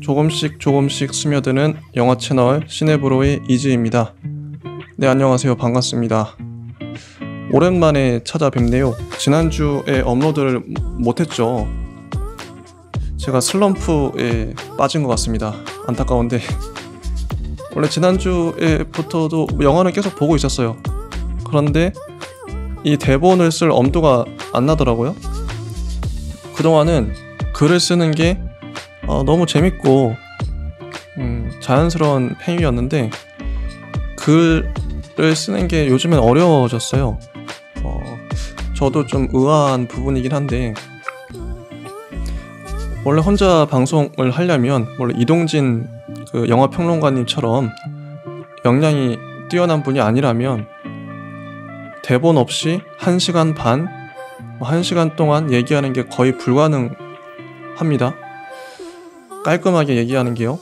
조금씩 조금씩 스며드는 영화 채널 시네브로의 이지입니다. 네, 안녕하세요. 반갑습니다. 오랜만에 찾아뵙네요. 지난주에 업로드를 못했죠. 제가 슬럼프에 빠진 것 같습니다. 안타까운데 원래 지난주에부터도 영화는 계속 보고 있었어요. 그런데 이 대본을 쓸 엄두가 안 나더라고요. 그동안은 글을 쓰는 게 너무 재밌고 자연스러운 행위였는데 글을 쓰는 게 요즘엔 어려워졌어요. 저도 좀 의아한 부분이긴 한데, 원래 혼자 방송을 하려면 원래 이동진 그 영화평론가님처럼 역량이 뛰어난 분이 아니라면 대본 없이 1시간 반, 1시간 동안 얘기하는 게 거의 불가능합니다. 깔끔하게 얘기하는 게요.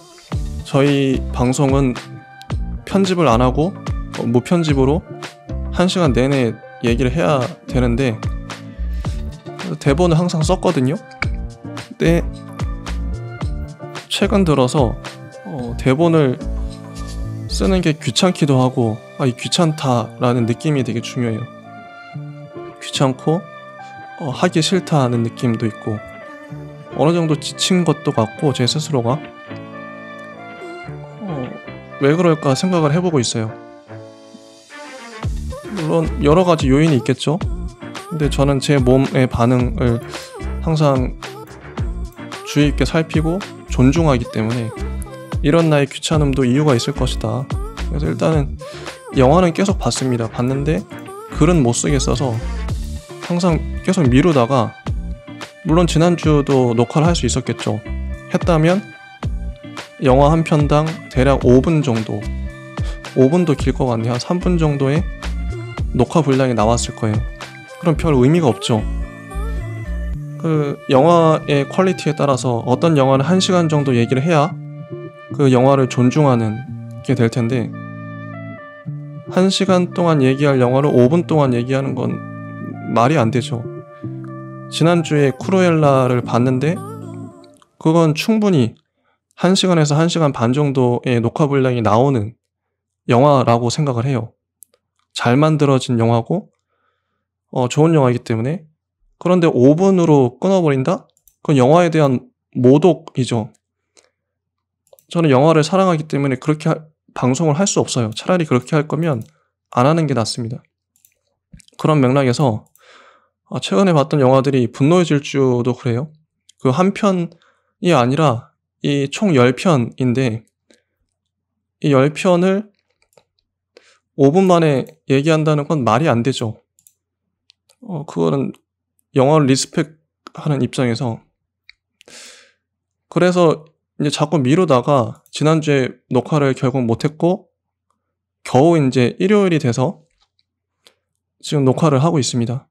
저희 방송은 편집을 안 하고 무편집으로 1시간 내내 얘기를 해야 되는데 대본을 항상 썼거든요. 근데 최근 들어서 대본을 쓰는 게 귀찮기도 하고, 이 귀찮다라는 느낌이 되게 중요해요. 귀찮고 하기 싫다는 느낌도 있고, 어느 정도 지친 것도 같고, 제 스스로가 왜 그럴까 생각을 해보고 있어요. 물론 여러 가지 요인이 있겠죠. 근데 저는 제 몸의 반응을 항상 주의 있게 살피고 존중하기 때문에 이런 나의 귀찮음도 이유가 있을 것이다. 그래서 일단은 영화는 계속 봤습니다. 봤는데 글은 못 쓰겠어서 항상 계속 미루다가, 물론 지난주도 녹화를 할 수 있었겠죠. 했다면 영화 한 편당 대략 5분 정도, 5분도 길 것 같네요. 한 3분 정도의 녹화 분량이 나왔을 거예요. 그럼 별 의미가 없죠. 그 영화의 퀄리티에 따라서 어떤 영화는 1시간 정도 얘기를 해야 그 영화를 존중하는 게 될 텐데, 1시간 동안 얘기할 영화를 5분 동안 얘기하는 건 말이 안 되죠. 지난주에 크루엘라를 봤는데 그건 충분히 1시간에서 1시간 반 정도의 녹화 분량이 나오는 영화라고 생각을 해요. 잘 만들어진 영화고 좋은 영화이기 때문에. 그런데 5분으로 끊어버린다? 그건 영화에 대한 모독이죠. 저는 영화를 사랑하기 때문에 그렇게 방송을 할 수 없어요. 차라리 그렇게 할 거면 안 하는 게 낫습니다. 그런 맥락에서 최근에 봤던 영화들이 분노의 질주도 그래요. 그 한 편이 아니라 이 총 10편인데 이 10편을 5분 만에 얘기한다는 건 말이 안 되죠. 그거는 영화를 리스펙하는 입장에서. 그래서 이제 자꾸 미루다가 지난주에 녹화를 결국 못했고 겨우 이제 일요일이 돼서 지금 녹화를 하고 있습니다.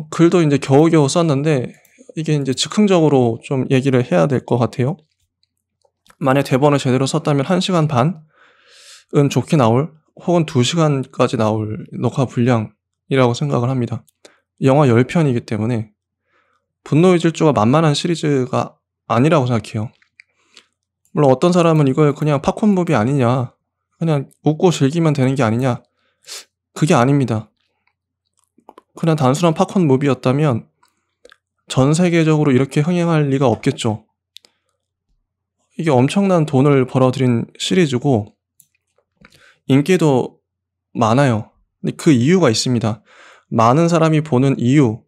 글도 이제 겨우겨우 썼는데 이게 이제 즉흥적으로 좀 얘기를 해야 될 것 같아요. 만약 대본을 제대로 썼다면 1시간 반은 좋게 나올, 혹은 2시간까지 나올 녹화 분량이라고 생각을 합니다. 영화 10편이기 때문에 분노의 질주가 만만한 시리즈가 아니라고 생각해요. 물론 어떤 사람은 이걸 그냥 팝콘 무비 아니냐, 그냥 웃고 즐기면 되는 게 아니냐, 그게 아닙니다. 그냥 단순한 팝콘 무비였다면 전 세계적으로 이렇게 흥행할 리가 없겠죠. 이게 엄청난 돈을 벌어들인 시리즈고 인기도 많아요. 근데 그 이유가 있습니다. 많은 사람이 보는 이유,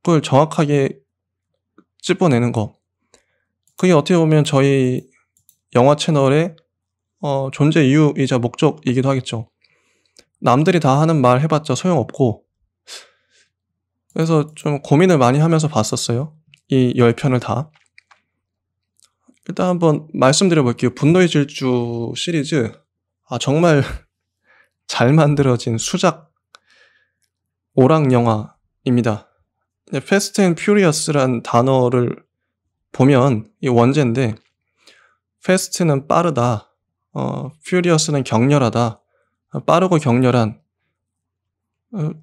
그걸 정확하게 찝어내는 거. 그게 어떻게 보면 저희 영화 채널의 존재 이유이자 목적이기도 하겠죠. 남들이 다 하는 말 해봤자 소용없고, 그래서 좀 고민을 많이 하면서 봤었어요. 이 10편을 다. 일단 한번 말씀드려볼게요. 분노의 질주 시리즈, 정말 잘 만들어진 수작 오락 영화입니다. 패스트 앤 퓨리어스란 단어를 보면 이 원제인데, 패스트는 빠르다, 퓨리어스는 격렬하다, 빠르고 격렬한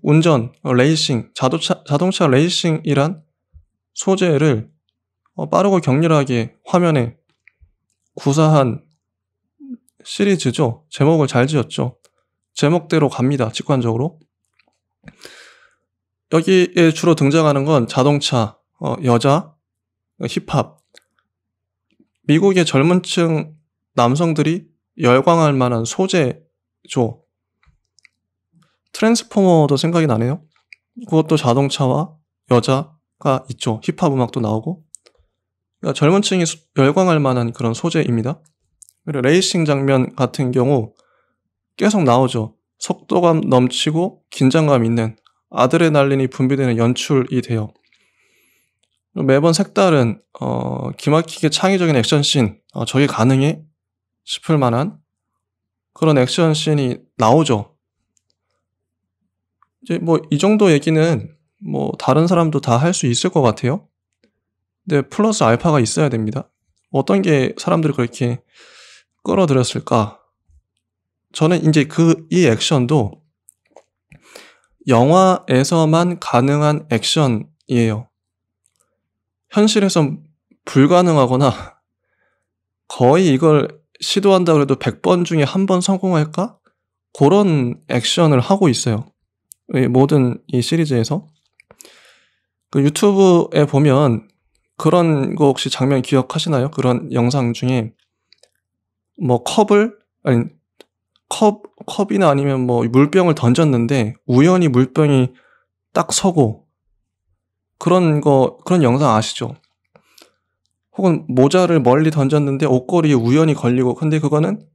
운전, 레이싱, 자동차 레이싱이란 소재를 빠르고 격렬하게 화면에 구사한 시리즈죠. 제목을 잘 지었죠. 제목대로 갑니다. 직관적으로. 여기에 주로 등장하는 건 자동차, 여자, 힙합. 미국의 젊은 층 남성들이 열광할 만한 소재죠. 트랜스포머도 생각이 나네요. 그것도 자동차와 여자가 있죠. 힙합 음악도 나오고. 그러니까 젊은 층이 열광할 만한 그런 소재입니다. 그리고 레이싱 장면 같은 경우 계속 나오죠. 속도감 넘치고 긴장감 있는 아드레날린이 분비되는 연출이 돼요. 매번 색다른 기막히게 창의적인 액션씬, 저게 가능해? 싶을 만한 그런 액션씬이 나오죠. 이제 뭐 이 정도 얘기는 뭐 다른 사람도 다 할 수 있을 것 같아요. 근데 플러스 알파가 있어야 됩니다. 어떤 게 사람들이 그렇게 끌어들였을까? 저는 이제 이 액션도 영화에서만 가능한 액션이에요. 현실에선 불가능하거나 거의 이걸 시도한다고 해도 100번 중에 한 번 성공할까? 그런 액션을 하고 있어요. 모든 이 시리즈에서. 그 유튜브에 보면 그런 거 혹시 장면 기억하시나요? 그런 영상 중에 뭐 컵이나 아니면 뭐 물병을 던졌는데 우연히 물병이 딱 서고 그런 영상 아시죠? 혹은 모자를 멀리 던졌는데 옷걸이에 우연히 걸리고, 근데 그거는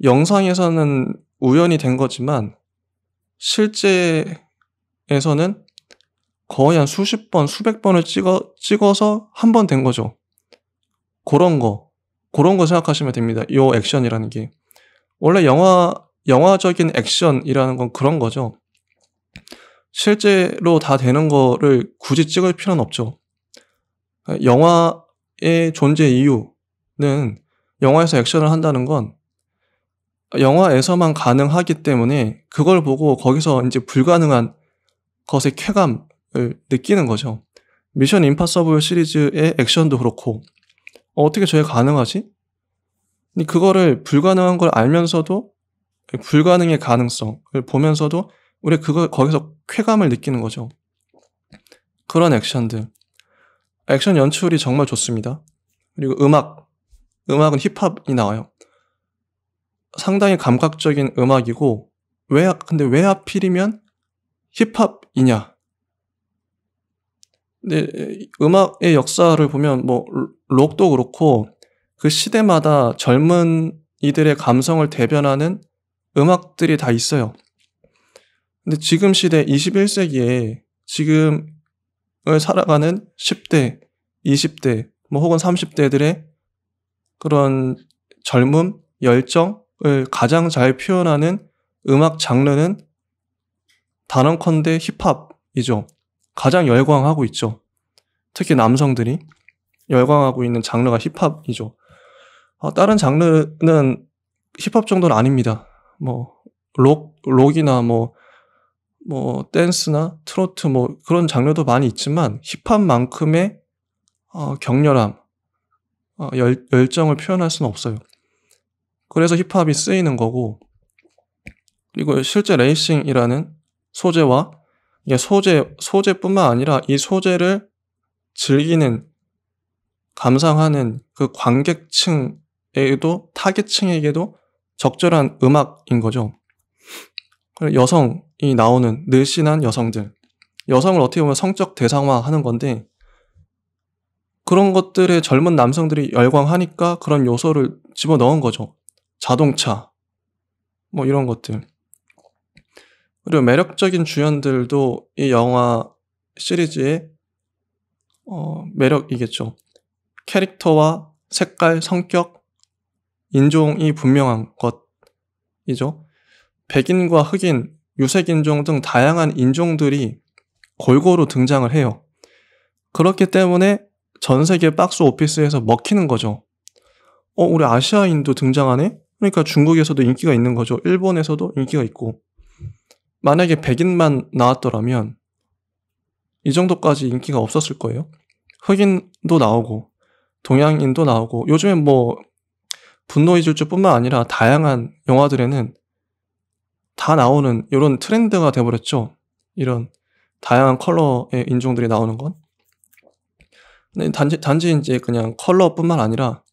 영상에서는 우연히 된 거지만 실제에서는 거의 한 수십 번, 수백 번을 찍어서 한 번 된 거죠. 그런 거 생각하시면 됩니다. 이 액션이라는 게. 원래 영화적인 액션이라는 건 그런 거죠. 실제로 다 되는 거를 굳이 찍을 필요는 없죠. 영화의 존재 이유는 영화에서 액션을 한다는 건 영화에서만 가능하기 때문에 그걸 보고 거기서 이제 불가능한 것의 쾌감을 느끼는 거죠. 미션 임파서블 시리즈의 액션도 그렇고 어떻게 저게 가능하지? 근데 그거를 불가능한 걸 알면서도 불가능의 가능성을 보면서도 우리 거기서 쾌감을 느끼는 거죠. 그런 액션들. 액션 연출이 정말 좋습니다. 그리고 음악은 힙합이 나와요. 상당히 감각적인 음악이고 근데 왜 하필이면 힙합이냐? 근데 음악의 역사를 보면 뭐 록도 그렇고 그 시대마다 젊은 이들의 감성을 대변하는 음악들이 다 있어요. 근데 지금 시대 21세기에 지금을 살아가는 10대, 20대, 뭐 혹은 30대들의 그런 젊음, 열정을 가장 잘 표현하는 음악 장르는 단언컨대 힙합이죠. 가장 열광하고 있죠. 특히 남성들이 열광하고 있는 장르가 힙합이죠. 다른 장르는 힙합 정도는 아닙니다. 뭐 록이나 뭐 댄스나 트로트 뭐 그런 장르도 많이 있지만 힙합만큼의 격렬함, 열정을 표현할 수는 없어요. 그래서 힙합이 쓰이는 거고, 그리고 실제 레이싱이라는 소재와 이게 소재뿐만 아니라 이 소재를 즐기는, 감상하는 그 관객층에게도, 타겟층에게도 적절한 음악인 거죠. 여성이 나오는 늘씬한 여성들. 여성을 어떻게 보면 성적 대상화하는 건데, 그런 것들에 젊은 남성들이 열광하니까 그런 요소를 집어넣은 거죠. 자동차, 뭐 이런 것들. 그리고 매력적인 주연들도 이 영화 시리즈의 매력이겠죠. 캐릭터와 색깔, 성격, 인종이 분명한 것이죠. 백인과 흑인, 유색인종 등 다양한 인종들이 골고루 등장을 해요. 그렇기 때문에 전 세계 박스 오피스에서 먹히는 거죠. 우리 아시아인도 등장하네? 그러니까 중국에서도 인기가 있는 거죠. 일본에서도 인기가 있고. 만약에 백인만 나왔더라면 이 정도까지 인기가 없었을 거예요. 흑인도 나오고 동양인도 나오고, 요즘엔 뭐 분노의 질주뿐만 아니라 다양한 영화들에는 다 나오는 이런 트렌드가 돼버렸죠. 이런 다양한 컬러의 인종들이 나오는 건. 근데 단지 이제 그냥 컬러뿐만 아니라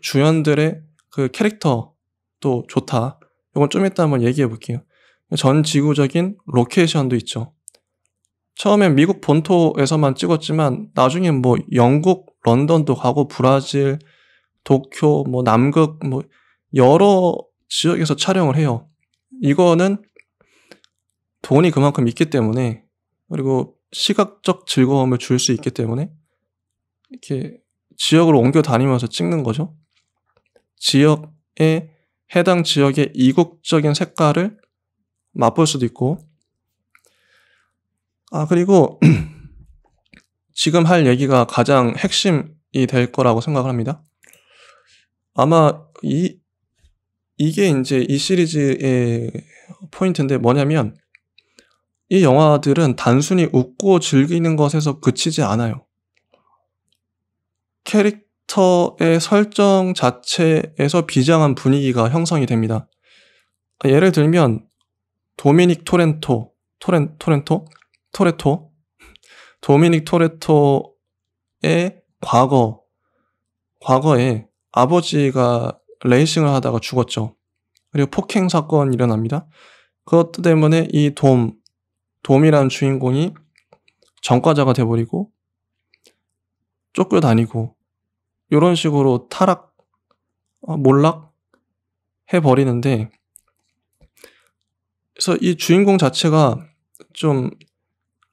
주연들의 그 캐릭터도 좋다. 이건 좀 이따 한번 얘기해 볼게요. 전 지구적인 로케이션도 있죠. 처음엔 미국 본토에서만 찍었지만 나중엔 뭐 영국 런던도 가고 브라질, 도쿄, 뭐 남극, 뭐 여러 지역에서 촬영을 해요. 이거는 돈이 그만큼 있기 때문에, 그리고 시각적 즐거움을 줄 수 있기 때문에 이렇게 지역으로 옮겨 다니면서 찍는 거죠. 해당 지역의 이국적인 색깔을 맛볼 수도 있고. 그리고 지금 할 얘기가 가장 핵심이 될 거라고 생각을 합니다. 아마 이게 이제 이 시리즈의 포인트인데, 뭐냐면 이 영화들은 단순히 웃고 즐기는 것에서 그치지 않아요. 캐릭터의 설정 자체에서 비장한 분위기가 형성이 됩니다. 예를 들면 도미닉 토레토 도미닉 토레토의 과거에 아버지가 레이싱을 하다가 죽었죠. 그리고 폭행 사건이 일어납니다. 그것 때문에 이 돔이라는 주인공이 전과자가 돼버리고 쫓겨다니고 이런 식으로 몰락 해버리는데, 그래서 이 주인공 자체가 좀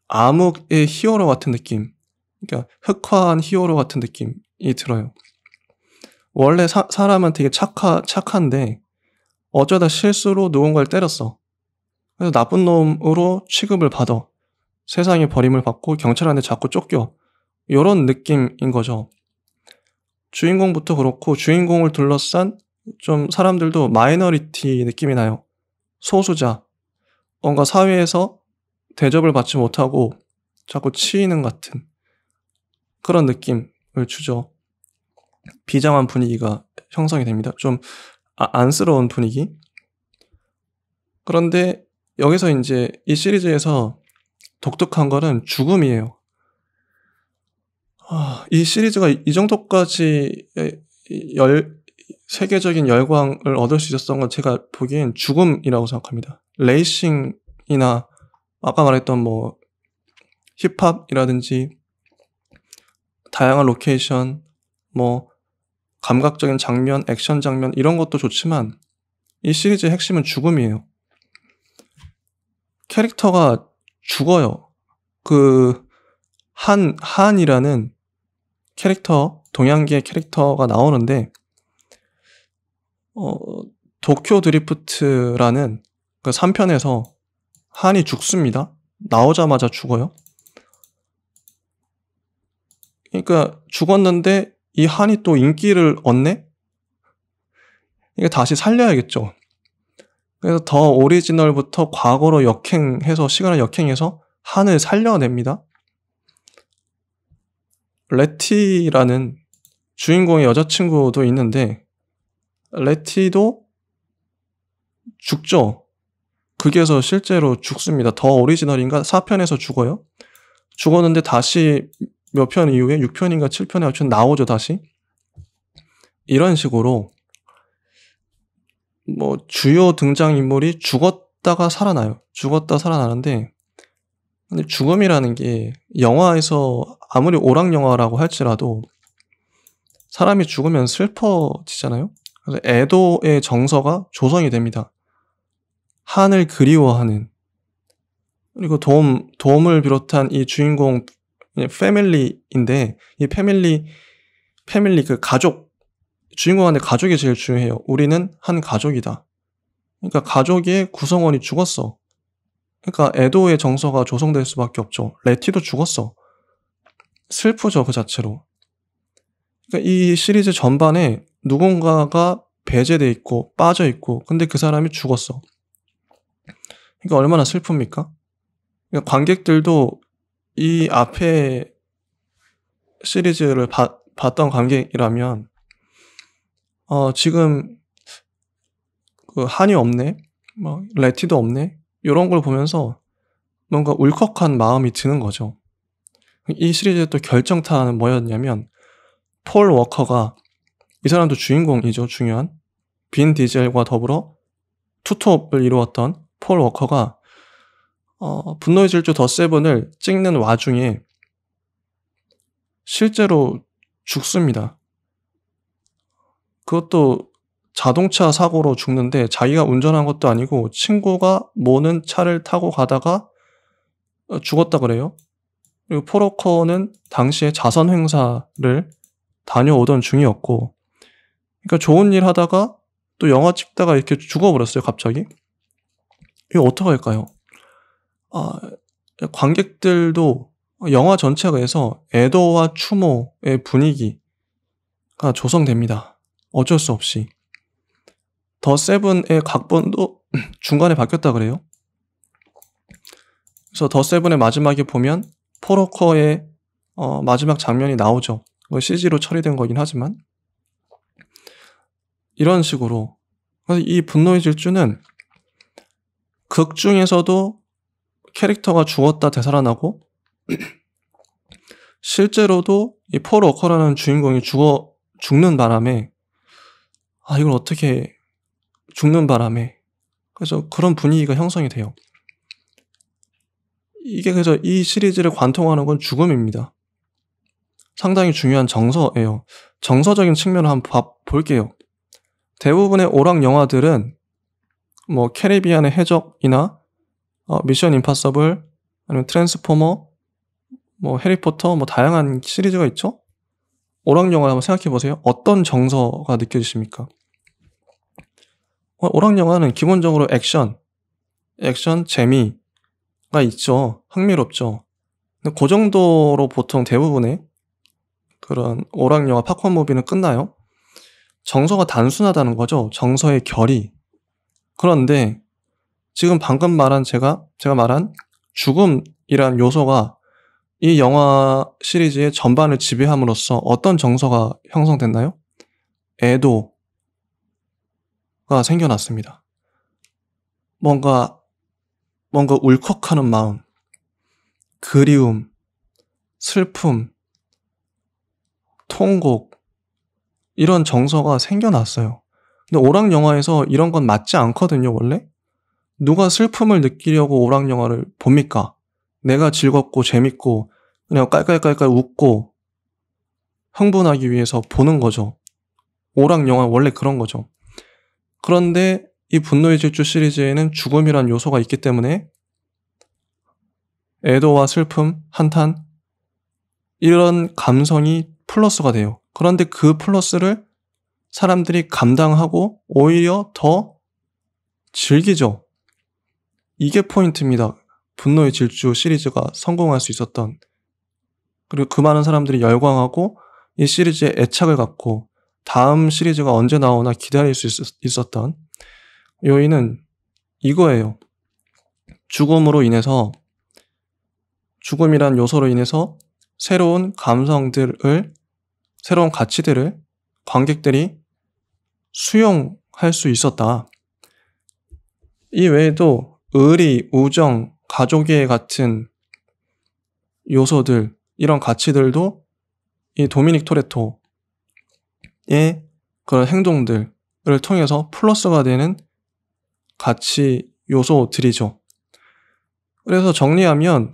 암흑의 히어로 같은 느낌, 그러니까 흑화한 히어로 같은 느낌이 들어요. 원래 사람은 되게 착한데 어쩌다 실수로 누군가를 때렸어. 그래서 나쁜 놈으로 취급을 받아. 세상에 버림을 받고 경찰한테 자꾸 쫓겨. 이런 느낌인 거죠. 주인공부터 그렇고, 주인공을 둘러싼 좀 사람들도 마이너리티 느낌이 나요. 소수자. 뭔가 사회에서 대접을 받지 못하고 자꾸 치이는 같은 그런 느낌을 주죠. 비장한 분위기가 형성이 됩니다. 좀 안쓰러운 분위기. 그런데 여기서 이제 이 시리즈에서 독특한 거는 죽음이에요. 이 시리즈가 이 정도까지 세계적인 열광을 얻을 수 있었던 건 제가 보기엔 죽음이라고 생각합니다. 레이싱이나 아까 말했던 뭐 힙합이라든지 다양한 로케이션, 뭐 감각적인 장면, 액션 장면, 이런 것도 좋지만 이 시리즈의 핵심은 죽음이에요. 캐릭터가 죽어요. 한이라는 캐릭터, 동양계 캐릭터가 나오는데, 도쿄 드리프트라는 그 3편에서 한이 죽습니다. 나오자마자 죽어요. 그러니까 죽었는데 이 한이 또 인기를 얻네? 이게 다시 살려야겠죠. 그래서 더 오리지널부터 과거로 시간을 역행해서 한을 살려냅니다. 레티라는 주인공의 여자친구도 있는데, 레티도 죽죠. 극에서 실제로 죽습니다. 더 오리지널인가 4편에서 죽어요. 죽었는데 다시 몇 편 이후에 6편인가 7편에 나오죠, 다시. 이런 식으로 뭐 주요 등장인물이 죽었다가 살아나요. 죽었다 살아나는데, 근데 죽음이라는 게 영화에서 아무리 오락 영화라고 할지라도 사람이 죽으면 슬퍼지잖아요. 그래서 애도의 정서가 조성이 됩니다. 한을 그리워하는. 그리고 돔을 비롯한 이 주인공 패밀리인데, 이 패밀리 그 가족, 주인공한테 가족이 제일 중요해요. 우리는 한 가족이다. 그러니까 가족의 구성원이 죽었어. 그러니까 애도의 정서가 조성될 수밖에 없죠. 레티도 죽었어. 슬프죠, 그 자체로. 그러니까 이 시리즈 전반에 누군가가 배제돼 있고 빠져 있고, 근데 그 사람이 죽었어. 그러니까 얼마나 슬픕니까? 그러니까 관객들도 이 앞에 시리즈를 봤던 관객이라면 지금 그 한이 없네, 뭐 레티도 없네, 이런 걸 보면서 뭔가 울컥한 마음이 드는 거죠. 이 시리즈의 또 결정타는 뭐였냐면, 폴 워커가, 이 사람도 주인공이죠, 중요한. 빈 디젤과 더불어 투톱을 이루었던 폴 워커가 분노의 질주 더 세븐을 찍는 와중에 실제로 죽습니다. 그것도 자동차 사고로 죽는데, 자기가 운전한 것도 아니고 친구가 모는 차를 타고 가다가 죽었다 그래요. 그리고 폴 워커는 당시에 자선 행사를 다녀오던 중이었고, 그러니까 좋은 일 하다가 또 영화 찍다가 이렇게 죽어버렸어요, 갑자기. 이거 어떡할까요? 관객들도 영화 전체에서 애도와 추모의 분위기가 조성됩니다. 어쩔 수 없이. 더 세븐의 각본도 중간에 바뀌었다 그래요. 그래서 더 세븐의 마지막에 보면 폴 워커의 마지막 장면이 나오죠. CG로 처리된 거긴 하지만, 이런 식으로. 그래서 이 분노의 질주는 극 중에서도 캐릭터가 죽었다 되살아나고, 실제로도 이 폴 워커라는 주인공이 죽는 바람에, 이걸 어떻게, 죽는 바람에, 그래서 그런 분위기가 형성이 돼요. 이게 그래서 이 시리즈를 관통하는 건 죽음입니다. 상당히 중요한 정서예요. 정서적인 측면을 한번 볼게요. 대부분의 오락 영화들은 뭐 캐리비안의 해적이나 미션 임파서블, 아니면 트랜스포머, 뭐 해리포터, 뭐 다양한 시리즈가 있죠. 오락 영화 한번 생각해 보세요. 어떤 정서가 느껴지십니까? 오락 영화는 기본적으로 액션, 재미가 있죠. 흥미롭죠. 근데 그 정도로 보통 대부분의 그런 오락 영화 팝콘 무비는 끝나요. 정서가 단순하다는 거죠. 정서의 결이. 그런데 지금 방금 말한 제가 말한 죽음이란 요소가 이 영화 시리즈의 전반을 지배함으로써 어떤 정서가 형성됐나요? 애도가 생겨났습니다. 뭔가 울컥하는 마음, 그리움, 슬픔, 통곡, 이런 정서가 생겨났어요. 근데 오락 영화에서 이런 건 맞지 않거든요, 원래. 누가 슬픔을 느끼려고 오락 영화를 봅니까? 내가 즐겁고 재밌고 그냥 깔깔깔깔 웃고 흥분하기 위해서 보는 거죠. 오락 영화 원래 그런 거죠. 그런데 이 분노의 질주 시리즈에는 죽음이란 요소가 있기 때문에 애도와 슬픔, 한탄, 이런 감성이 플러스가 돼요. 그런데 그 플러스를 사람들이 감당하고 오히려 더 즐기죠. 이게 포인트입니다. 분노의 질주 시리즈가 성공할 수 있었던, 그리고 그 많은 사람들이 열광하고 이 시리즈에 애착을 갖고 다음 시리즈가 언제 나오나 기다릴 수 있었던 요인은 이거예요. 죽음이란 요소로 인해서 새로운 가치들을 관객들이 수용할 수 있었다. 이 외에도 의리, 우정, 가족애 같은 요소들, 이런 가치들도 이 도미닉 토레토의 그런 행동들을 통해서 플러스가 되는 가치 요소들이죠. 그래서 정리하면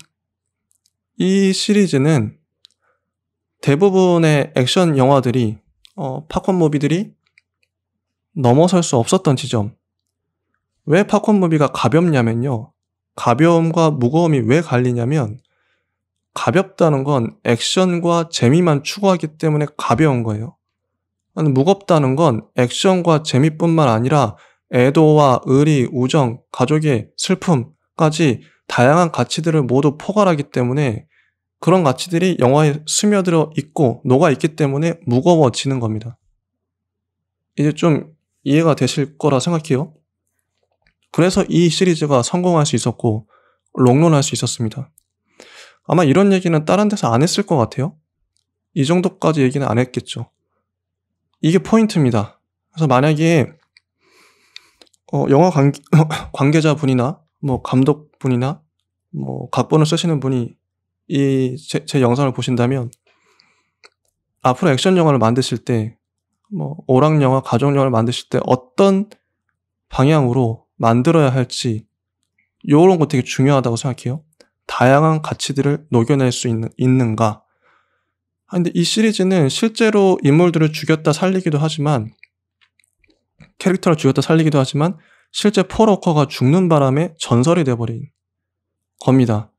이 시리즈는 대부분의 액션 영화들이, 팝콘 무비들이 넘어설 수 없었던 지점. 왜 팝콘 무비가 가볍냐면요. 가벼움과 무거움이 왜 갈리냐면, 가볍다는 건 액션과 재미만 추구하기 때문에 가벼운 거예요. 무겁다는 건 액션과 재미뿐만 아니라 애도와 의리, 우정, 가족의 슬픔까지 다양한 가치들을 모두 포괄하기 때문에, 그런 가치들이 영화에 스며들어 있고 녹아 있기 때문에 무거워지는 겁니다. 이제 좀 이해가 되실 거라 생각해요. 그래서 이 시리즈가 성공할 수 있었고 롱런할 수 있었습니다. 아마 이런 얘기는 다른 데서 안 했을 것 같아요. 이 정도까지 얘기는 안 했겠죠. 이게 포인트입니다. 그래서 만약에 영화 관계자분이나 뭐 감독분이나 뭐 각본을 쓰시는 분이 제 영상을 보신다면 앞으로 액션 영화를 만드실 때 뭐 오락 영화, 가족 영화를 만드실 때 어떤 방향으로 만들어야 할지 요런 거 되게 중요하다고 생각해요. 다양한 가치들을 녹여낼 수 있는가. 근데 이 시리즈는 실제로 인물들을 죽였다 살리기도 하지만 캐릭터를 죽였다 살리기도 하지만 실제 폴 워커가 죽는 바람에 전설이 돼버린 겁니다.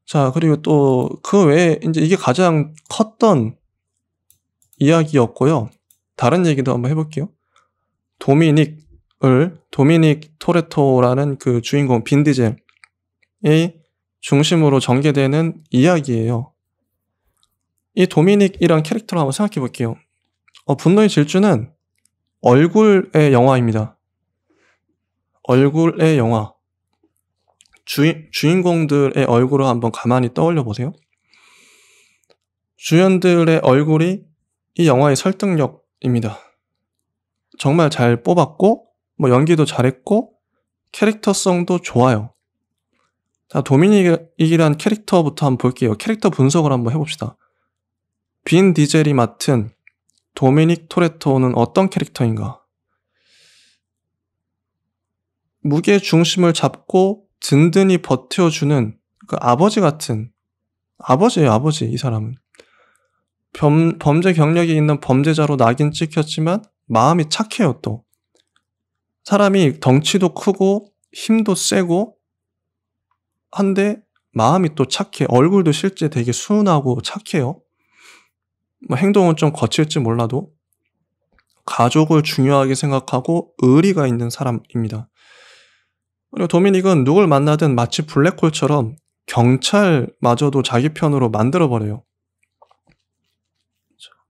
자, 그리고 또 그 외에 이제 이게 가장 컸던 이야기였고요. 다른 얘기도 한번 해볼게요. 도미닉 토레토라는 그 주인공 빈 디젤의 중심으로 전개되는 이야기예요. 이 도미닉이란 캐릭터를 한번 생각해 볼게요. 분노의 질주는 얼굴의 영화입니다. 얼굴의 영화. 주인공들의 얼굴을 한번 가만히 떠올려 보세요. 주연들의 얼굴이 이 영화의 설득력입니다. 정말 잘 뽑았고 뭐 연기도 잘했고 캐릭터성도 좋아요. 자, 도미닉이란 캐릭터부터 한번 볼게요. 캐릭터 분석을 한번 해봅시다. 빈 디젤이 맡은 도미닉 토레토는 어떤 캐릭터인가? 무게 중심을 잡고 든든히 버텨주는 그 아버지 같은 아버지예요. 아버지. 이 사람은 범죄 경력이 있는 범죄자로 낙인 찍혔지만 마음이 착해요. 또 사람이 덩치도 크고 힘도 세고 한데 마음이 또 착해. 얼굴도 실제 되게 순하고 착해요. 뭐 행동은 좀 거칠지 몰라도 가족을 중요하게 생각하고 의리가 있는 사람입니다. 그리고 도미닉은 누굴 만나든 마치 블랙홀처럼 경찰마저도 자기 편으로 만들어버려요.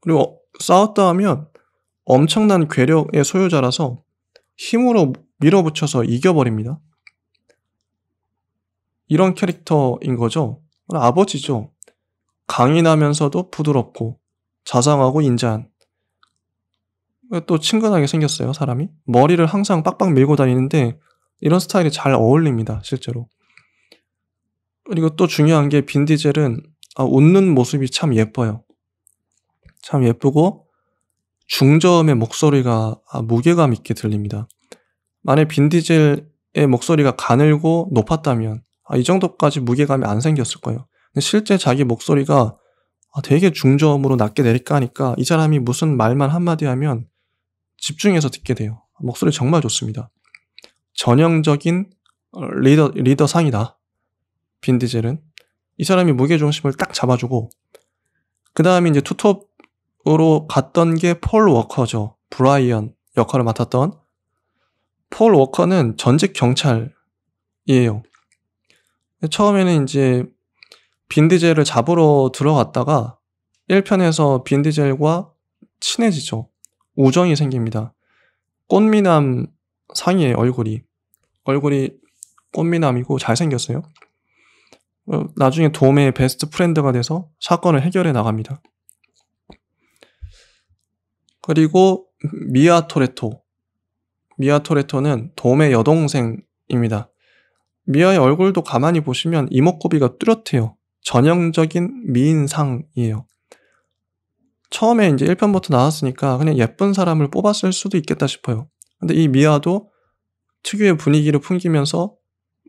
그리고 싸웠다 하면 엄청난 괴력의 소유자라서 힘으로 밀어붙여서 이겨버립니다. 이런 캐릭터인 거죠. 아버지죠. 강인하면서도 부드럽고 자상하고 인자한. 또 친근하게 생겼어요, 사람이. 머리를 항상 빡빡 밀고 다니는데 이런 스타일이 잘 어울립니다, 실제로. 그리고 또 중요한 게 빈 디젤은 웃는 모습이 참 예뻐요. 참 예쁘고 중저음의 목소리가 무게감 있게 들립니다. 만약 빈 디젤의 목소리가 가늘고 높았다면 이 정도까지 무게감이 안 생겼을 거예요. 근데 실제 자기 목소리가 되게 중저음으로 낮게 내릴까 하니까 이 사람이 무슨 말만 한마디 하면 집중해서 듣게 돼요. 목소리 정말 좋습니다. 전형적인 리더상이다. 빈 디젤은. 이 사람이 무게중심을 딱 잡아주고 그 다음에 이제 투톱으로 갔던 게 폴 워커죠. 브라이언 역할을 맡았던 폴 워커는 전직 경찰이에요. 처음에는 이제 빈 디젤을 잡으러 들어갔다가 1편에서 빈 디젤과 친해지죠. 우정이 생깁니다. 꽃미남 상이에요. 얼굴이 꽃미남이고 잘생겼어요. 나중에 돔의 베스트 프렌드가 돼서 사건을 해결해 나갑니다. 그리고 미아 토레토는 돔의 여동생입니다. 미아의 얼굴도 가만히 보시면 이목구비가 뚜렷해요. 전형적인 미인상이에요. 처음에 이제 1편부터 나왔으니까 그냥 예쁜 사람을 뽑았을 수도 있겠다 싶어요. 근데 이 미아도 특유의 분위기를 풍기면서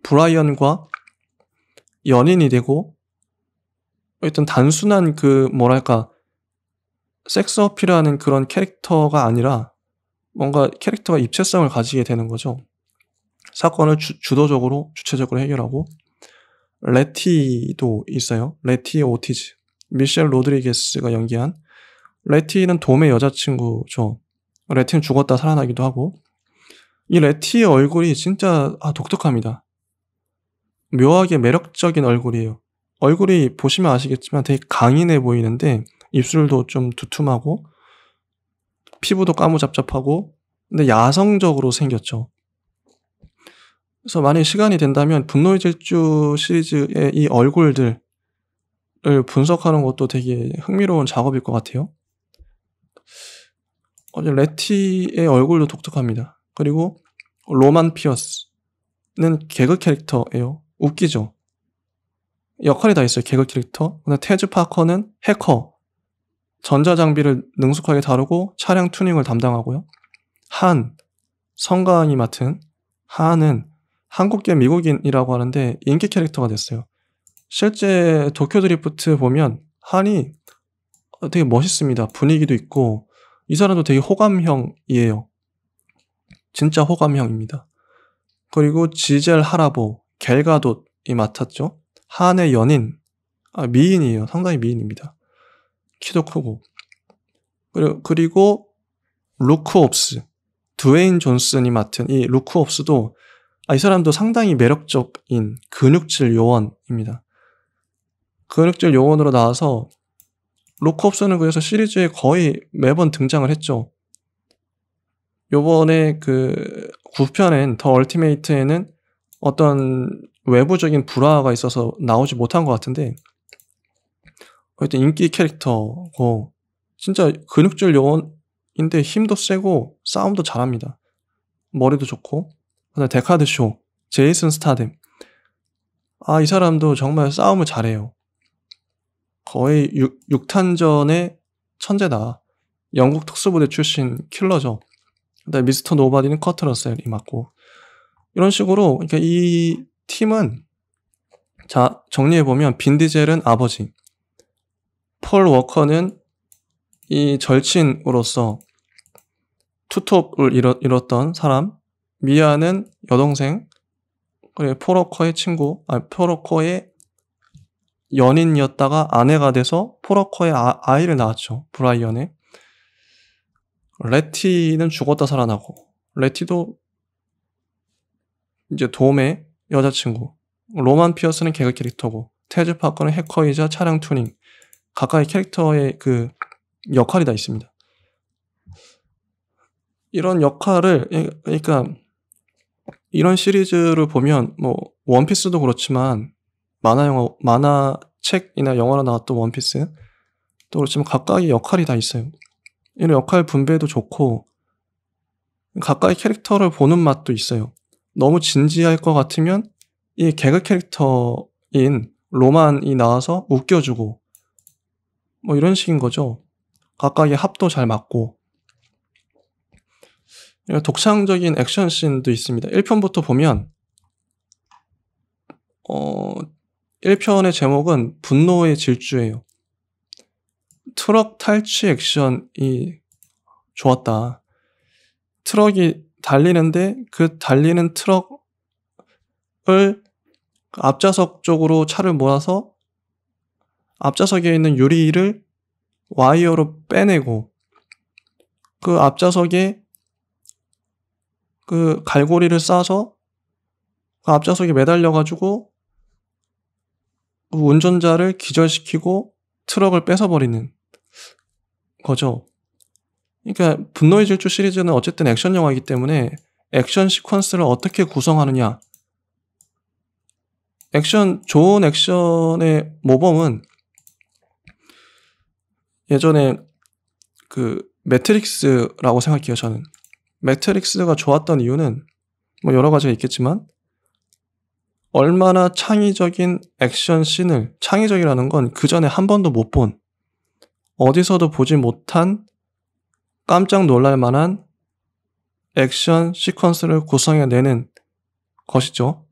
브라이언과 연인이 되고 어떤 단순한 섹스 어필하는 그런 캐릭터가 아니라 뭔가 캐릭터가 입체성을 가지게 되는 거죠. 사건을 주체적으로 해결하고 레티도 있어요. 레티 오티즈. 미셸 로드리게스가 연기한 레티는 돔의 여자친구죠. 레티는 죽었다 살아나기도 하고 이 레티의 얼굴이 진짜 독특합니다. 묘하게 매력적인 얼굴이에요. 얼굴이 보시면 아시겠지만 되게 강인해 보이는데 입술도 좀 두툼하고 피부도 까무잡잡하고 근데 야성적으로 생겼죠. 그래서 만약 시간이 된다면 분노의 질주 시리즈의 이 얼굴들 분석하는 것도 되게 흥미로운 작업일 것 같아요. 레티의 얼굴도 독특합니다. 그리고 로만 피어스는 개그 캐릭터예요. 웃기죠. 역할이 다 있어요. 개그 캐릭터. 근데 테즈 파커는 해커. 전자장비를 능숙하게 다루고 차량 튜닝을 담당하고요. 성가은이 맡은 한은 한국계 미국인이라고 하는데 인기 캐릭터가 됐어요. 실제 도쿄 드리프트 보면 한이 되게 멋있습니다. 분위기도 있고 이 사람도 되게 호감형이에요. 진짜 호감형입니다. 그리고 지젤 하라보, 갤가돗이 맡았죠. 한의 연인, 미인이에요. 상당히 미인입니다. 키도 크고. 그리고 루크옵스, 드웨인 존슨이 맡은 이 루크옵스도 이 사람도 상당히 매력적인 근육질 요원입니다. 근육질 요원으로 나와서 루크옵스는 그래서 시리즈에 거의 매번 등장을 했죠. 요번에 그 9편엔 더 얼티메이트에는 어떤 외부적인 불화가 있어서 나오지 못한 것 같은데 하여튼 인기 캐릭터고 진짜 근육질 요원인데 힘도 세고 싸움도 잘합니다. 머리도 좋고. 그다음에 데카드 쇼, 제이슨 스타뎀. 이 사람도 정말 싸움을 잘해요. 거의 6탄전의 천재다. 영국 특수부대 출신 킬러죠. 그다음에 미스터 노바디는 커트 러셀이 맡고. 이런 식으로 그러니까 이 팀은 자 정리해보면 빈 디젤은 아버지, 폴 워커는 이 절친으로서 투톱을 잃었던 사람, 미아는 여동생, 그리고 폴 워커의 친구, 폴 워커의 연인이었다가 아내가 돼서 폴 워커의 아이를 낳았죠. 브라이언의. 레티는 죽었다 살아나고, 레티도 이제 돔의 여자친구, 로만 피어스는 개그 캐릭터고, 테즈 파커는 해커이자 차량 튜닝. 각각의 캐릭터의 그 역할이 다 있습니다. 이런 역할을, 그러니까 이런 시리즈를 보면 뭐 원피스도 그렇지만 만화책이나 영화로 나왔던 원피스 또 그렇지만 각각의 역할이 다 있어요. 이런 역할 분배도 좋고 각각의 캐릭터를 보는 맛도 있어요. 너무 진지할 것 같으면 이 개그 캐릭터인 로만이 나와서 웃겨주고 뭐 이런 식인 거죠. 각각의 합도 잘 맞고. 독창적인 액션씬도 있습니다. 1편부터 보면 1편의 제목은 분노의 질주예요. 트럭 탈취 액션이 좋았다. 트럭이 달리는데 그 달리는 트럭을 앞좌석 쪽으로 차를 몰아서 앞좌석에 있는 유리를 와이어로 빼내고 그 앞좌석에 그 갈고리를 싸서 그 앞좌석에 매달려가지고 운전자를 기절시키고 트럭을 뺏어버리는 거죠. 그러니까 분노의 질주 시리즈는 어쨌든 액션 영화이기 때문에 액션 시퀀스를 어떻게 구성하느냐. 좋은 액션의 모범은 예전에 그 매트릭스라고 생각해요, 저는. 매트릭스가 좋았던 이유는 뭐 여러 가지가 있겠지만 얼마나 창의적인 액션 씬을, 창의적이라는 건 그 전에 한 번도 못 본, 어디서도 보지 못한 깜짝 놀랄 만한 액션 시퀀스를 구성해내는 것이죠.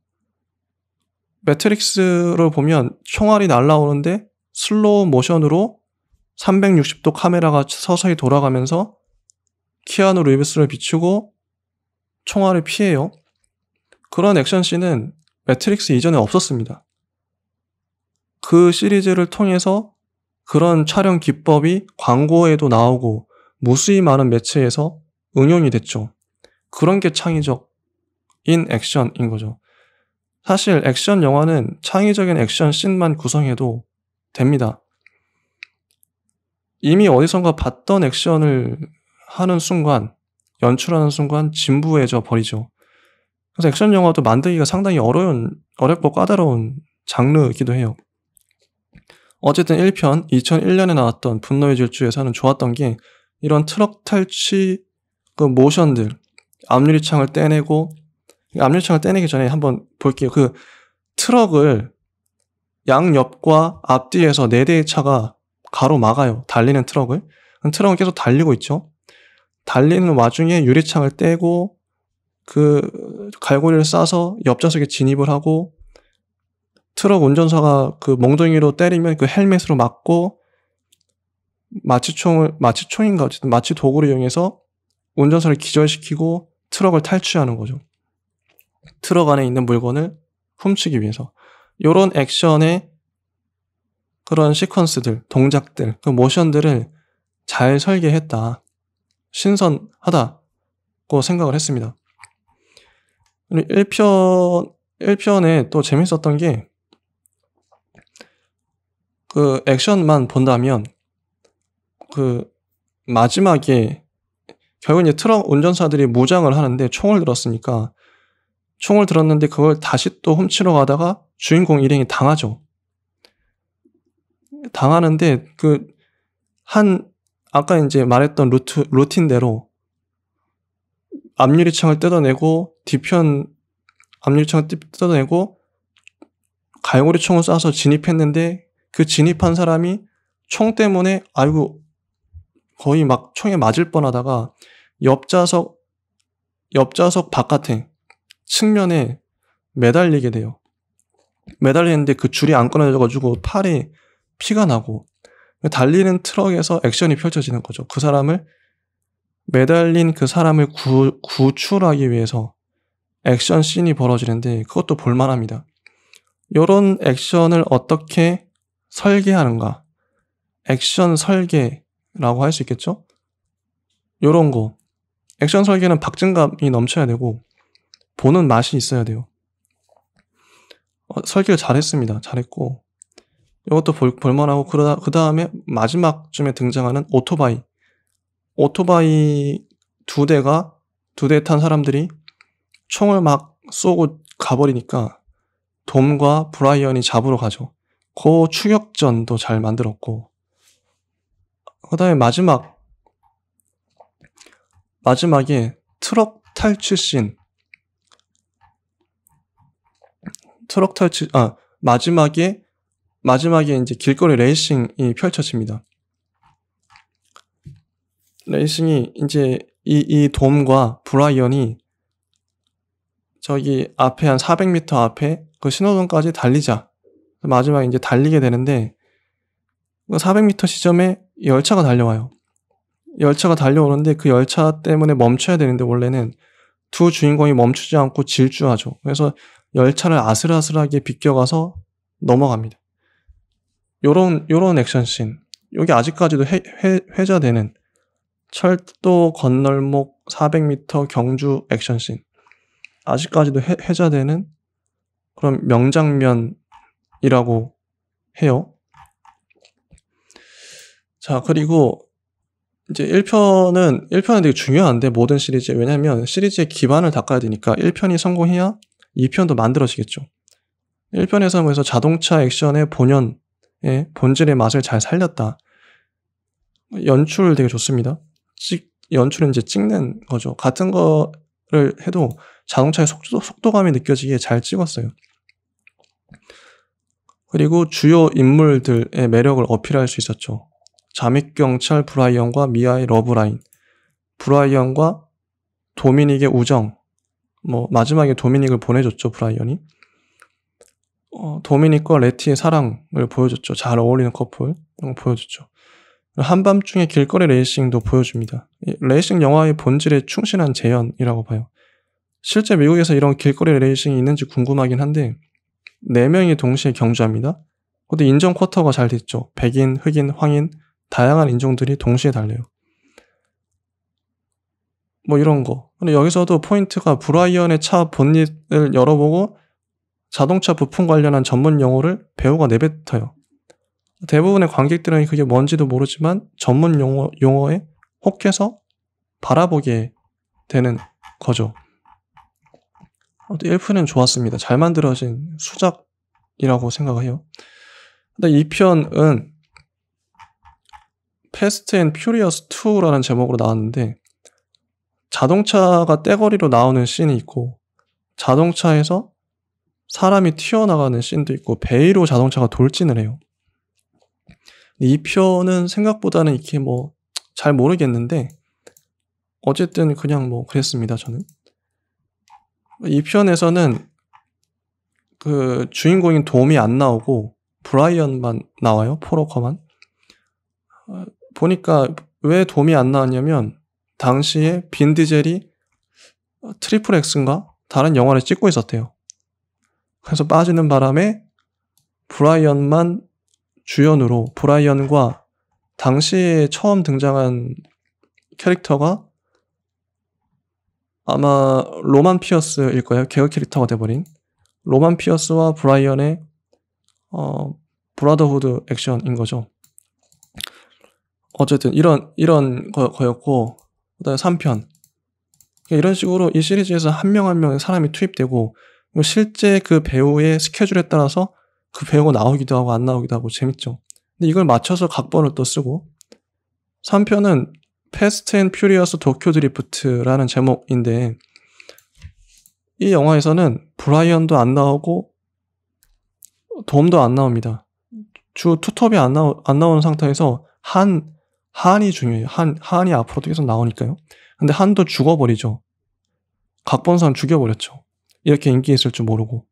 매트릭스를 보면 총알이 날아오는데 슬로우 모션으로 360도 카메라가 서서히 돌아가면서 키아누 리브스를 비추고 총알을 피해요. 그런 액션씬은 매트릭스 이전에 없었습니다. 그 시리즈를 통해서 그런 촬영 기법이 광고에도 나오고 무수히 많은 매체에서 응용이 됐죠. 그런 게 창의적인 액션인 거죠. 사실 액션 영화는 창의적인 액션 씬만 구성해도 됩니다. 이미 어디선가 봤던 액션을 하는 순간, 연출하는 순간 진부해져 버리죠. 그래서 액션 영화도 만들기가 상당히 어렵고 까다로운 장르이기도 해요. 어쨌든 1편 2001년에 나왔던 분노의 질주에서는 좋았던 게 이런 트럭 탈취 그 모션들, 앞유리창을 떼내고, 앞유리창을 떼내기 전에 한번 볼게요. 그 트럭을 양옆과 앞뒤에서 4대의 차가 가로막아요. 달리는 트럭을. 트럭은 계속 달리고 있죠. 달리는 와중에 유리창을 떼고 그 갈고리를 싸서 옆좌석에 진입을 하고, 트럭 운전사가 그 몽둥이로 때리면 그 헬멧으로 맞고, 마취총인가 어쨌든 마취 도구를 이용해서 운전사를 기절시키고 트럭을 탈취하는 거죠. 트럭 안에 있는 물건을 훔치기 위해서. 요런 액션의 그런 시퀀스들, 동작들, 그 모션들을 잘 설계했다. 신선하다고 생각을 했습니다. 1편에 또 재밌었던 게, 그 액션만 본다면, 그 마지막에 결국 이제 트럭 운전사들이 무장을 하는데 총을 들었으니까, 총을 들었는데 그걸 다시 또 훔치러 가다가 주인공 일행이 당하죠. 당하는데 아까 이제 말했던 루틴대로 앞유리창을 뜯어내고, 뒤편 앞유리창을 뜯어내고 갈고리 총을 쏴서 진입했는데, 그 진입한 사람이 총 때문에 아이고 거의 막 총에 맞을 뻔하다가 옆좌석 바깥에 측면에 매달리게 돼요. 매달리는데 그 줄이 안 끊어져가지고 팔에 피가 나고, 달리는 트럭에서 액션이 펼쳐지는 거죠. 그 사람을, 매달린 그 사람을 구출하기 위해서 액션 씬이 벌어지는데, 그것도 볼만합니다. 이런 액션을 어떻게 설계하는가, 액션 설계라고 할 수 있겠죠? 요런 거, 액션 설계는 박진감이 넘쳐야 되고 보는 맛이 있어야 돼요. 설계를 잘했습니다. 잘했고, 이것도 볼만하고, 그 다음에 마지막쯤에 등장하는 오토바이 2대 탄 사람들이 총을 막 쏘고 가버리니까 돔과 브라이언이 잡으러 가죠. 그 추격전도 잘 만들었고, 그 다음에 마지막에 트럭 탈취 씬, 마지막에 이제 길거리 레이싱이 펼쳐집니다. 레이싱이 이제 이 돔과 브라이언이 저기 앞에 한 400m 앞에 그 신호등까지 달리자. 마지막에 이제 달리게 되는데, 400m 시점에 열차가 달려와요. 열차가 달려오는데 그 열차 때문에 멈춰야 되는데, 원래는 두 주인공이 멈추지 않고 질주하죠. 그래서 열차를 아슬아슬하게 비껴가서 넘어갑니다. 요런 액션씬. 여기 아직까지도 회자되는 철도 건널목 400m 경주 액션씬. 아직까지도 회자되는 그런 명장면이라고 해요. 자, 그리고 이제 1편은 되게 중요한데, 모든 시리즈에. 왜냐면 시리즈의 기반을 닦아야 되니까 1편이 성공해야 2편도 만들어지겠죠. 1편에서 그래서 자동차 액션의 본질의 맛을 잘 살렸다. 연출 되게 좋습니다. 연출은 이제 찍는 거죠. 같은 거를 해도 자동차의 속도감이 느껴지게 잘 찍었어요. 그리고 주요 인물들의 매력을 어필할 수 있었죠. 잠입경찰 브라이언과 미아의 러브라인, 브라이언과 도미닉의 우정, 마지막에 도미닉을 보내줬죠, 브라이언이. 도미닉과 레티의 사랑을 보여줬죠. 잘 어울리는 커플 보여줬죠. 한밤중에 길거리 레이싱도 보여줍니다. 레이싱 영화의 본질에 충실한 재현이라고 봐요. 실제 미국에서 이런 길거리 레이싱이 있는지 궁금하긴 한데, 4명이 동시에 경주합니다. 근데 인종 쿼터가 잘 됐죠. 백인, 흑인, 황인, 다양한 인종들이 동시에 달려요. 이런 거. 근데 여기서도 포인트가, 브라이언의 차 본닛을 열어보고 자동차 부품 관련한 전문 용어를 배우가 내뱉어요. 대부분의 관객들은 그게 뭔지도 모르지만 전문 용어에 혹해서 바라보게 되는 거죠. 1편은 좋았습니다. 잘 만들어진 수작이라고 생각해요. 근데 이 편은 패스트 앤 퓨리어스 2라는 제목으로 나왔는데 자동차가 떼거리로 나오는 씬이 있고 자동차에서 사람이 튀어나가는 씬도 있고 배 위로 자동차가 돌진을 해요. 이 편은 생각보다는 이렇게 뭐 잘 모르겠는데 어쨌든 그냥 뭐 그랬습니다. 저는 이 편에서는 그 주인공인 돔이 안 나오고 브라이언만 나와요. 포로커만. 보니까 왜 돔이 안 나왔냐면 당시에 빈 디젤이 트리플 X인가 다른 영화를 찍고 있었대요. 그래서 빠지는 바람에 브라이언만 주연으로, 브라이언과 당시에 처음 등장한 캐릭터가 아마 로만 피어스일 거예요. 개그 캐릭터가 돼버린 로만 피어스와 브라이언의 브라더후드 액션인 거죠. 어쨌든 이런 거였고, 그다음에 3편 이런 식으로 이 시리즈에서 한 명 한 명의 사람이 투입되고 실제 그 배우의 스케줄에 따라서 그 배우가 나오기도 하고 안 나오기도 하고 재밌죠. 근데 이걸 맞춰서 각본을 또 쓰고 3편은 패스트 앤 퓨리어스 도쿄 드리프트라는 제목인데 이 영화에서는 브라이언도 안 나오고 돔도 안 나옵니다. 주 투톱이 안 나오는 상태에서 한이 중요해요. 한이 앞으로도 계속 나오니까요. 근데 한도 죽어버리죠. 각본상 죽여버렸죠. 이렇게 인기 있을 줄 모르고.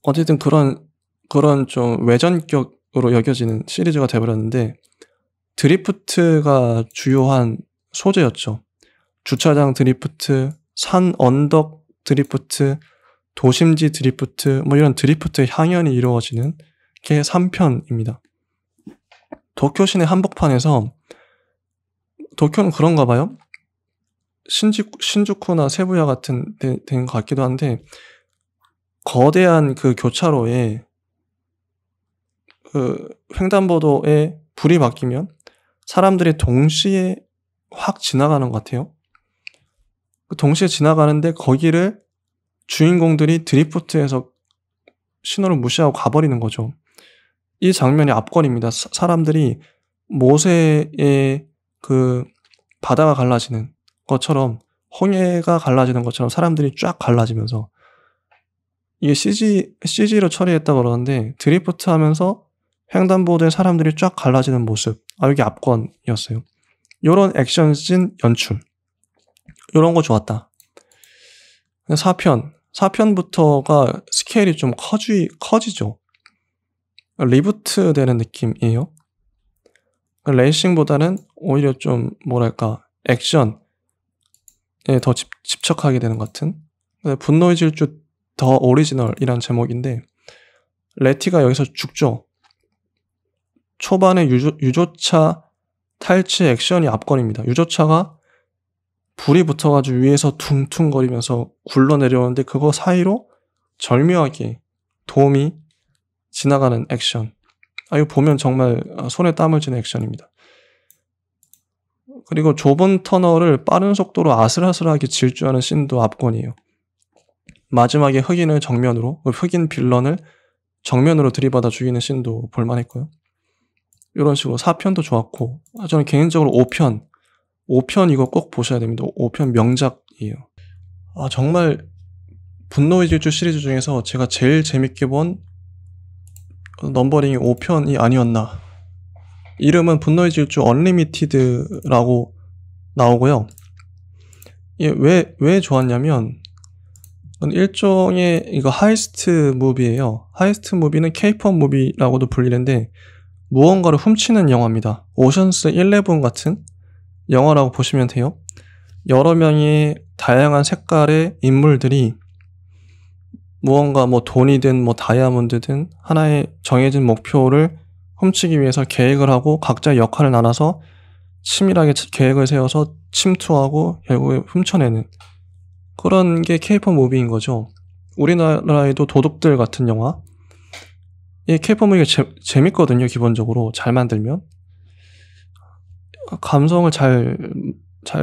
어쨌든 그런 좀 외전격으로 여겨지는 시리즈가 돼버렸는데 드리프트가 주요한 소재였죠. 주차장 드리프트, 산 언덕 드리프트, 도심지 드리프트, 뭐 이런 드리프트의 향연이 이루어지는 게 3편입니다. 도쿄 시내 한복판에서 도쿄는 그런가 봐요. 신주쿠나 세부야 같은 데인 것 같기도 한데 거대한 그 교차로에 그 횡단보도에 불이 바뀌면 사람들이 동시에 확 지나가는 것 같아요. 동시에 지나가는데 거기를 주인공들이 드리프트해서 신호를 무시하고 가버리는 거죠. 이 장면이 앞걸입니다. 사람들이 모세의 그 바다가 갈라지는 것처럼 홍해가 갈라지는 것처럼 사람들이 쫙 갈라지면서 이게 CG로 처리했다 그러는데 드리프트 하면서 횡단보도에 사람들이 쫙 갈라지는 모습. 이게 앞권이었어요. 요런 액션씬 연출. 요런 거 좋았다. 4편부터가 스케일이 좀 커지죠. 리부트 되는 느낌이에요. 레이싱보다는 오히려 좀 뭐랄까 액션에 더 집착하게 되는 것 같은. 분노의 질주 더 오리지널이란 제목인데 레티가 여기서 죽죠. 초반에 유조차 탈취 액션이 앞권입니다. 유조차가 불이 붙어가지고 위에서 퉁퉁거리면서 굴러내려오는데 그거 사이로 절묘하게 돔이 지나가는 액션. 이거 보면 정말 손에 땀을 쥐는 액션입니다. 그리고 좁은 터널을 빠른 속도로 아슬아슬하게 질주하는 씬도 압권이에요. 마지막에 흑인 빌런을 정면으로 들이받아 죽이는 씬도 볼만했고요. 이런 식으로 4편도 좋았고, 저는 개인적으로 5편 이거 꼭 보셔야 됩니다. 5편 명작이에요. 정말 분노의 질주 시리즈 중에서 제가 제일 재밌게 본 넘버링이 5편이 아니었나. 이름은 분노의 질주 언리미티드라고 나오고요. 왜 좋았냐면 일종의 이거 하이스트 무비예요. 하이스트 무비는 K-pop 무비라고도 불리는데 무언가를 훔치는 영화입니다. 오션스 11 같은 영화라고 보시면 돼요. 여러 명의 다양한 색깔의 인물들이 무언가 뭐 돈이든 뭐 다이아몬드든 하나의 정해진 목표를 훔치기 위해서 계획을 하고 각자의 역할을 나눠서 치밀하게 계획을 세워서 침투하고 결국에 훔쳐내는 그런 게 K-pop 무비인 거죠. 우리나라에도 도둑들 같은 영화. 이 K-pop 무비가 재밌거든요. 기본적으로 잘 만들면 감성을 잘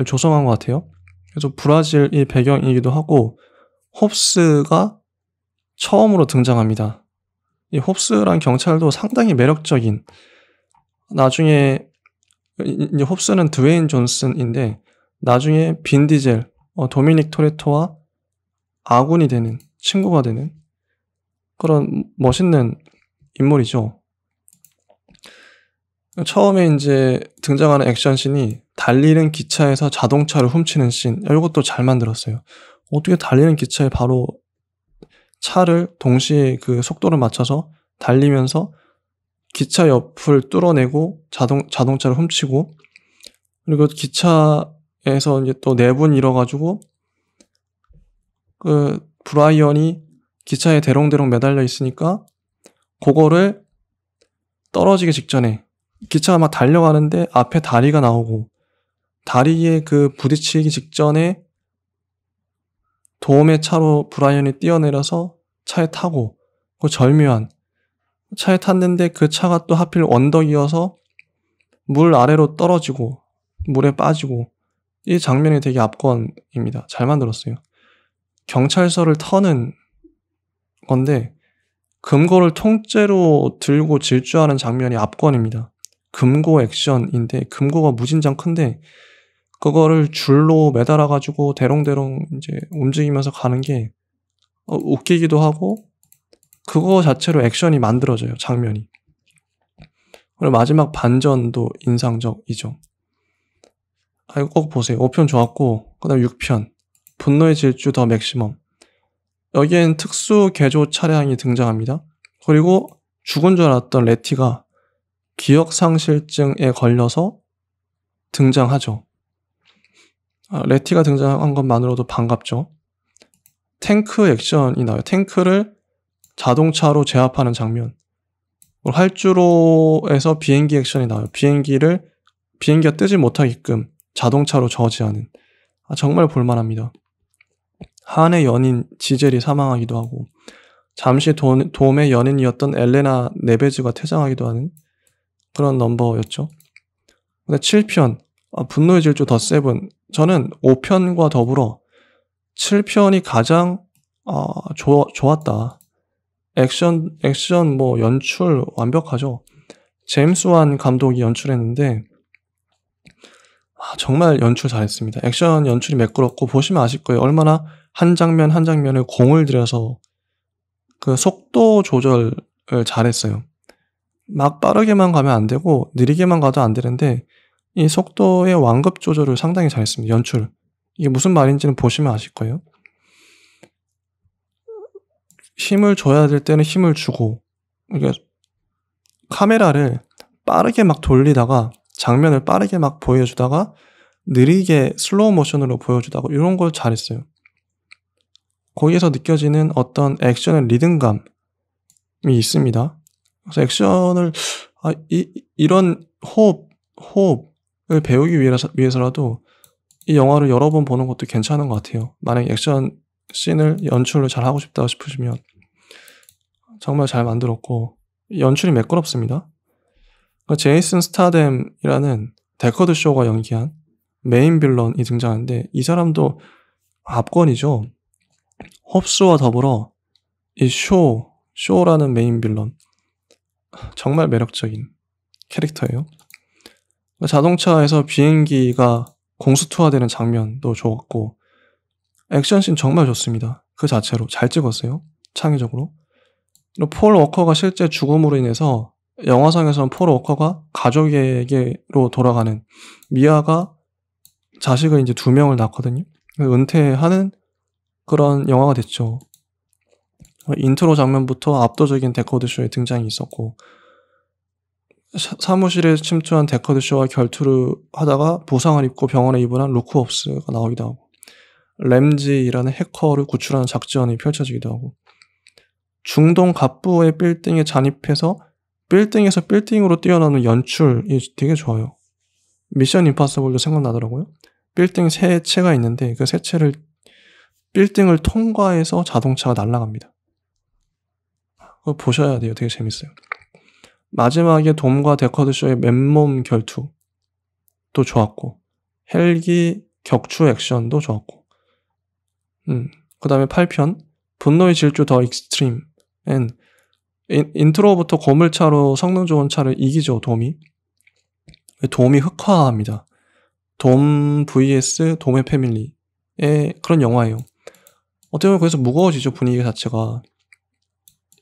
조성한 것 같아요. 그래서 브라질이 배경이기도 하고 홉스가 처음으로 등장합니다. 이 홉스란 경찰도 상당히 매력적인, 나중에 이제 홉스는 드웨인 존슨인데 나중에 빈 디젤, 도미닉 토레토와 아군이 되는, 친구가 되는 그런 멋있는 인물이죠. 처음에 이제 등장하는 액션씬이 달리는 기차에서 자동차를 훔치는 씬. 이것도 잘 만들었어요. 어떻게 달리는 기차에 바로 차를 동시에 그 속도를 맞춰서 달리면서 기차 옆을 뚫어내고 자동차를 훔치고, 그리고 기차에서 이제 또 4분 잃어가지고 그 브라이언이 기차에 대롱대롱 매달려 있으니까 그거를 떨어지기 직전에 기차가 막 달려가는데 앞에 다리가 나오고 다리에 그 부딪히기 직전에 도움의 차로 브라이언이 뛰어내려서 차에 타고, 그 절묘한 차에 탔는데 그 차가 또 하필 언덕이어서 물 아래로 떨어지고 물에 빠지고, 이 장면이 되게 압권입니다. 잘 만들었어요. 경찰서를 터는 건데 금고를 통째로 들고 질주하는 장면이 압권입니다. 금고 액션인데 금고가 무진장 큰데 그거를 줄로 매달아가지고 대롱대롱 이제 움직이면서 가는 게 웃기기도 하고, 그거 자체로 액션이 만들어져요, 장면이. 그리고 마지막 반전도 인상적이죠. 이거 꼭 보세요. 5편 좋았고, 그 다음 6편 분노의 질주 더 맥시멈. 여기엔 특수 개조 차량이 등장합니다. 그리고 죽은 줄 알았던 레티가 기억상실증에 걸려서 등장하죠. 레티가 등장한 것만으로도 반갑죠. 탱크 액션이 나와요. 탱크를 자동차로 제압하는 장면. 활주로에서 비행기 액션이 나와요. 비행기가 뜨지 못하게끔 자동차로 저지하는. 정말 볼만합니다. 한의 연인 지젤이 사망하기도 하고, 잠시 돔의 연인이었던 엘레나 네베즈가 퇴장하기도 하는 그런 넘버였죠. 근데 7편 분노의 질주 더 세븐, 저는 5편과 더불어 7편이 가장 좋았다. 액션 뭐 연출 완벽하죠. 제임스 완 감독이 연출했는데 정말 연출 잘했습니다. 액션 연출이 매끄럽고, 보시면 아실 거예요. 얼마나 한 장면 한 장면을 공을 들여서 그 속도 조절을 잘했어요. 막 빠르게만 가면 안 되고 느리게만 가도 안 되는데 이 속도의 완급 조절을 상당히 잘했습니다. 연출. 이게 무슨 말인지는 보시면 아실 거예요. 힘을 줘야 될 때는 힘을 주고, 그러니까 카메라를 빠르게 막 돌리다가 장면을 빠르게 막 보여주다가 느리게 슬로우 모션으로 보여주다가 이런 걸 잘했어요. 거기에서 느껴지는 어떤 액션의 리듬감이 있습니다. 그래서 액션을 이런 호흡을 배우기 위해서라도 이 영화를 여러 번 보는 것도 괜찮은 것 같아요. 만약에 액션 씬을 연출을 잘 하고 싶다 싶으시면. 정말 잘 만들었고 연출이 매끄럽습니다. 제이슨 스타뎀이라는 데커드 쇼가 연기한 메인 빌런이 등장하는데 이 사람도 압권이죠. 홉스와 더불어 이 쇼라는 메인 빌런, 정말 매력적인 캐릭터예요. 자동차에서 비행기가 공수투하되는 장면도 좋았고, 액션씬 정말 좋습니다. 그 자체로 잘 찍었어요. 창의적으로. 폴 워커가 실제 죽음으로 인해서 영화상에서는 폴 워커가 가족에게로 돌아가는, 미아가 자식을 이제 2명을 낳거든요. 은퇴하는 그런 영화가 됐죠. 인트로 장면부터 압도적인 데커드쇼의 등장이 있었고, 사무실에 침투한 데커드쇼와 결투를 하다가 부상을 입고 병원에 입원한 루크 홉스가 나오기도 하고, 램지라는 해커를 구출하는 작전이 펼쳐지기도 하고, 중동 갑부의 빌딩에 잔입해서 빌딩에서 빌딩으로 뛰어나오는 연출이 되게 좋아요. 미션 임파서블도 생각나더라고요. 빌딩 3채가 있는데 그 3채를 빌딩을 통과해서 자동차가 날아갑니다. 그거 보셔야 돼요. 되게 재밌어요. 마지막에 돔과 데커드쇼의 맨몸 결투도 좋았고, 헬기 격추 액션도 좋았고, 그 다음에 8편 분노의 질주 더 익스트림엔 인트로부터 고물차로 성능 좋은 차를 이기죠, 돔이. 돔이 흑화합니다. 돔 vs 돔의 패밀리의 그런 영화예요. 어떻게 보면 그래서 무거워지죠, 분위기 자체가.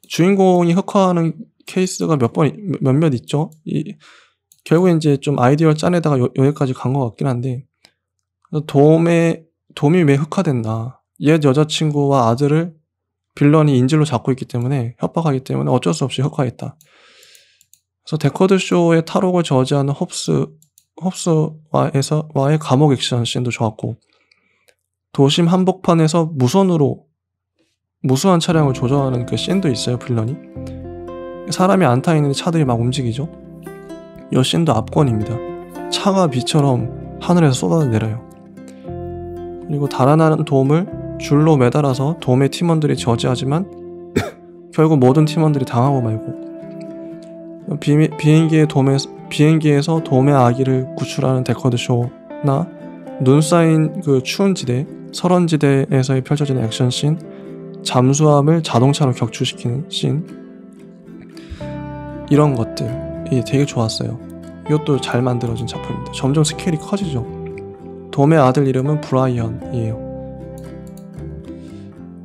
주인공이 흑화하는 케이스가 몇몇 있죠. 결국에 이제 좀 아이디어를 짜내다가 여기까지 간 것 같긴 한데, 돔이 왜 흑화됐나. 옛 여자친구와 아들을 빌런이 인질로 잡고 있기 때문에, 협박하기 때문에 어쩔 수 없이 흑화했다. 그래서 데커드 쇼의 탈옥을 저지하는 홉스와의 감옥 액션 씬도 좋았고, 도심 한복판에서 무선으로 무수한 차량을 조정하는 그 씬도 있어요, 빌런이. 사람이 안 타 있는데 차들이 막 움직이죠. 이 씬도 압권입니다. 차가 비처럼 하늘에서 쏟아내려요. 그리고 달아나는 돔을 줄로 매달아서 돔의 팀원들이 저지하지만 결국 모든 팀원들이 당하고 말고, 비행기에서 돔의 아기를 구출하는 데커드 쇼나 눈 쌓인 그 추운 지대, 설원지대에서 펼쳐지는 액션 씬, 잠수함을 자동차로 격추시키는 씬, 이런 것들이 되게 좋았어요. 이것도 잘 만들어진 작품입니다. 점점 스케일이 커지죠. 돔의 아들 이름은 브라이언이에요.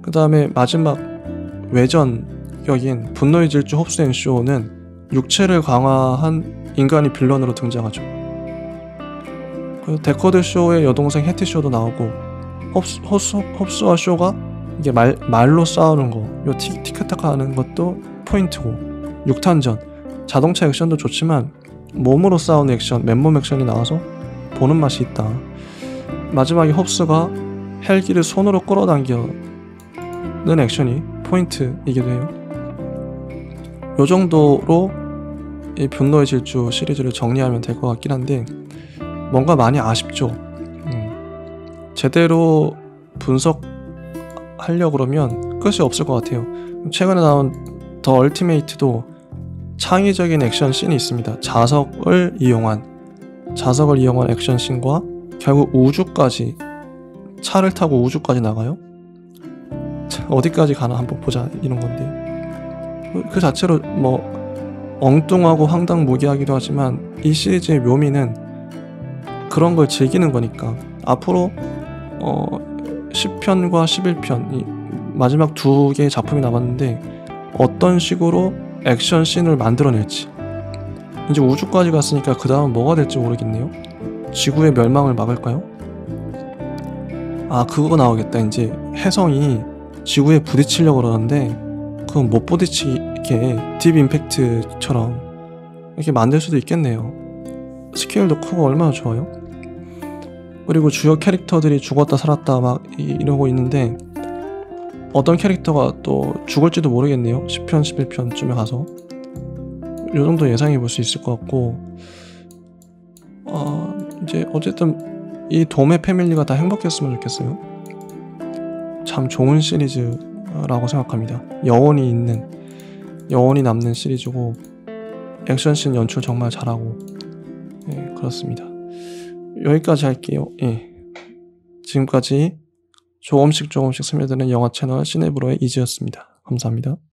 그 다음에 마지막 외전격인 분노의 질주 홉스 앤 쇼는 육체를 강화한 인간이 빌런으로 등장하죠. 그리고 데커드 쇼의 여동생 해티 쇼도 나오고, 홉스와 쇼가 이게 말로 싸우는 거, 요 티키타카 하는 것도 포인트고, 6탄전, 자동차 액션도 좋지만 몸으로 싸우는 액션, 맨몸 액션이 나와서 보는 맛이 있다. 마지막에 홉스가 헬기를 손으로 끌어당기는 액션이 포인트이기도 해요. 요 정도로 이 분노의 질주 시리즈를 정리하면 될 것 같긴 한데, 뭔가 많이 아쉽죠. 제대로 분석하려고 그러면 끝이 없을 것 같아요. 최근에 나온 더 얼티메이트도 창의적인 액션 씬이 있습니다. 자석을 이용한 액션 씬과 결국 우주까지, 차를 타고 우주까지 나가요. 어디까지 가나 한번 보자, 이런 건데, 그 자체로 뭐 엉뚱하고 황당무계하기도 하지만 이 시리즈의 묘미는 그런 걸 즐기는 거니까, 앞으로 10편과 11편 이 마지막 두 개의 작품이 남았는데 어떤 식으로 액션 씬을 만들어낼지. 이제 우주까지 갔으니까 그 다음은 뭐가 될지 모르겠네요. 지구의 멸망을 막을까요? 그거 나오겠다. 이제 혜성이 지구에 부딪히려고 그러는데 그건 못 부딪히게 딥 임팩트처럼 이렇게 만들 수도 있겠네요. 스케일도 크고 얼마나 좋아요. 그리고 주요 캐릭터들이 죽었다 살았다 막 이러고 있는데 어떤 캐릭터가 또 죽을지도 모르겠네요. 10편, 11편쯤에 가서. 요 정도 예상해 볼 수 있을 것 같고, 이제 어쨌든 이 돔의 패밀리가 다 행복했으면 좋겠어요. 참 좋은 시리즈라고 생각합니다. 영원히 남는 시리즈고, 액션씬 연출 정말 잘하고, 그렇습니다. 여기까지 할게요. 지금까지 조금씩 스며드는 영화 채널 시네브로의 이지였습니다. 감사합니다.